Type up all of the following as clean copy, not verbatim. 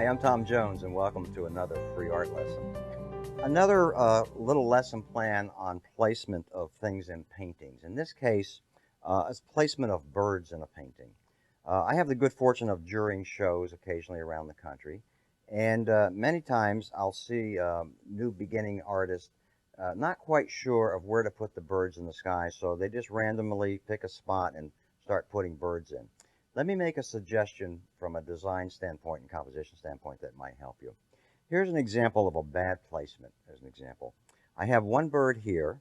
I'm Tom Jones, and welcome to another free art lesson. Another little lesson plan on placement of things in paintings. In this case, is placement of birds in a painting. I have the good fortune of jurying shows occasionally around the country, and many times I'll see new beginning artists not quite sure of where to put the birds in the sky, so they just randomly pick a spot and start putting birds in. Let me make a suggestion from a design standpoint and composition standpoint that might help you. Here's an example of a bad placement, as an example. I have one bird here,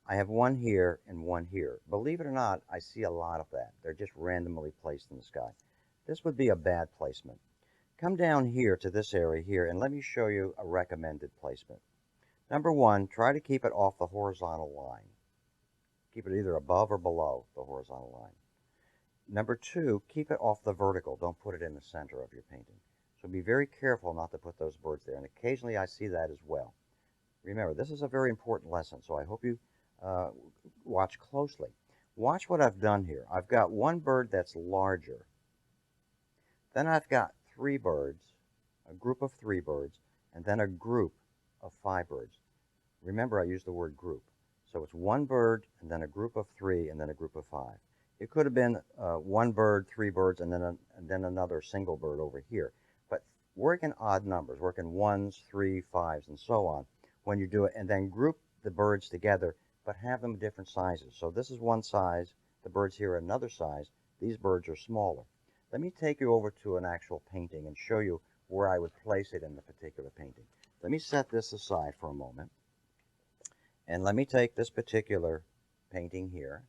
I have one here, and one here. Believe it or not, I see a lot of that. They're just randomly placed in the sky. This would be a bad placement. Come down here to this area here, and let me show you a recommended placement. Number one, try to keep it off the horizontal line. Keep it either above or below the horizontal line. Number two, keep it off the vertical. Don't put it in the center of your painting. So be very careful not to put those birds there. And occasionally I see that as well. Remember, this is a very important lesson, so I hope you watch closely. Watch what I've done here. I've got one bird that's larger. Then I've got three birds, a group of three birds, and then a group of five birds. Remember, I used the word group. So it's one bird, and then a group of three, and then a group of five. It could have been one bird, three birds, and then another single bird over here. But work in odd numbers, work in ones, three, fives, and so on when you do it, and then group the birds together, but have them different sizes. So this is one size, the birds here are another size, these birds are smaller. Let me take you over to an actual painting and show you where I would place it in the particular painting. Let me set this aside for a moment, and let me take this particular painting here,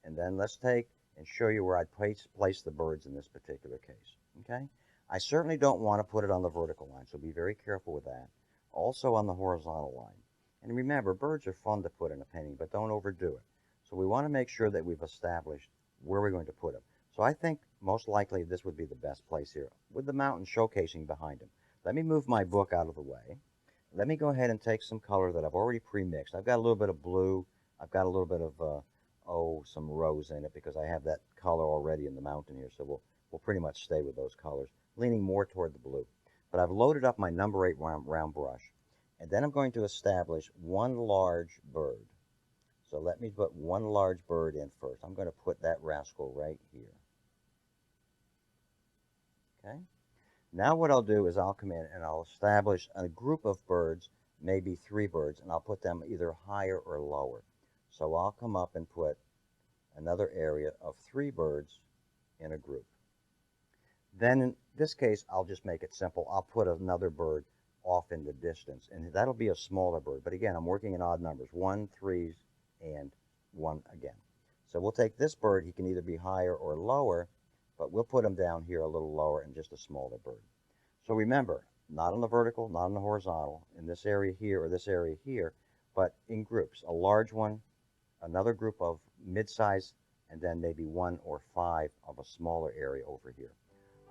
and then let's take and show you where I'd place the birds in this particular case. Okay? I certainly don't want to put it on the vertical line, so be very careful with that. Also on the horizontal line. And remember, birds are fun to put in a painting, but don't overdo it. So we want to make sure that we've established where we're going to put them. So I think most likely this would be the best place here, with the mountain showcasing behind them. Let me move my book out of the way. Let me go ahead and take some color that I've already pre-mixed. I've got a little bit of blue. I've got a little bit of some rose in it because I have that color already in the mountain here, so we'll pretty much stay with those colors, leaning more toward the blue. But I've loaded up my number 8 round brush, and then I'm going to establish one large bird. So let me put one large bird in first. I'm going to put that rascal right here. Okay? Now what I'll do is I'll come in and I'll establish a group of birds, maybe 3 birds, and I'll put them either higher or lower. So I'll come up and put another area of 3 birds in a group. Then in this case, I'll just make it simple. I'll put another bird off in the distance, and that'll be a smaller bird. But again, I'm working in odd numbers, 1, 3s, and 1 again. So we'll take this bird. He can either be higher or lower, but we'll put him down here a little lower and just a smaller bird. So remember, not on the vertical, not on the horizontal, in this area here or this area here, but in groups. A large one, another group of mid-size, and then maybe 1 or 5 of a smaller area over here.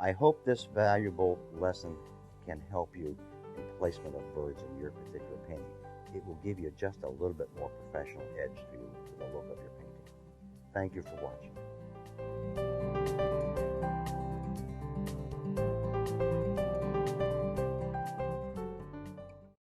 I hope this valuable lesson can help you in placement of birds in your particular painting. It will give you just a little bit more professional edge to the look of your painting. Thank you for watching.